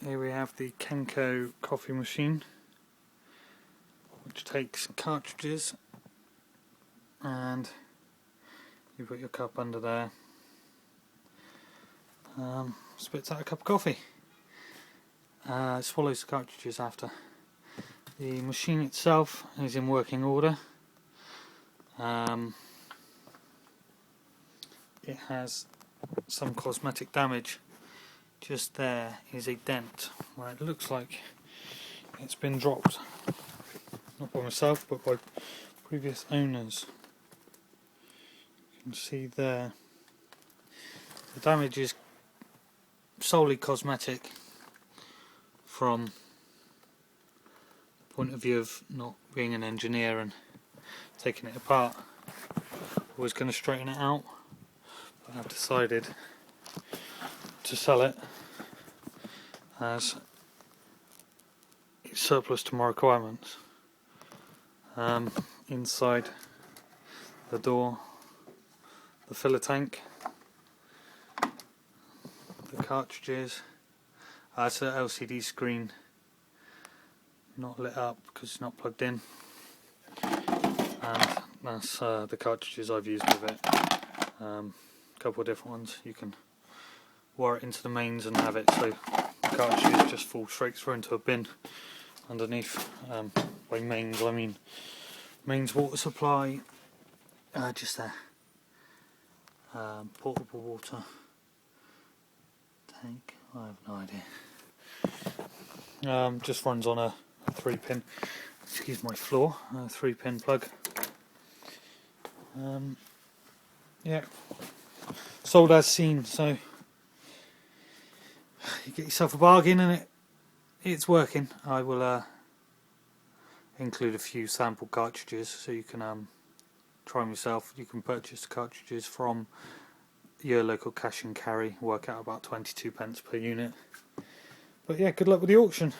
Here we have the Kenco coffee machine, which takes cartridges and you put your cup under there, spits out a cup of coffee. It swallows the cartridges after. The machine itself is in working order. It has some cosmetic damage. Just there is a dent where it looks like it's been dropped, not by myself but by previous owners. You can see there the damage is solely cosmetic from the point of view of not being an engineer and taking it apart. I was going to straighten it out, but I've decided to sell it as it's surplus to my requirements. Inside the door, the filler tank, the cartridges, it's an LCD screen, not lit up because it's not plugged in, and that's the cartridges I've used with it. A couple of different ones. You can wire it into the mains and have it so the cartridges just fall straight through into a bin underneath. By mains I mean mains water supply, just there. Portable water tank, I have no idea. Just runs on a 3-pin, excuse my floor, a 3-pin plug. Yeah, sold as seen, so you get yourself a bargain and it's working. I will include a few sample cartridges so you can try them yourself. You can purchase the cartridges from your local cash and carry, work out about 22 pence per unit. But yeah, good luck with the auction.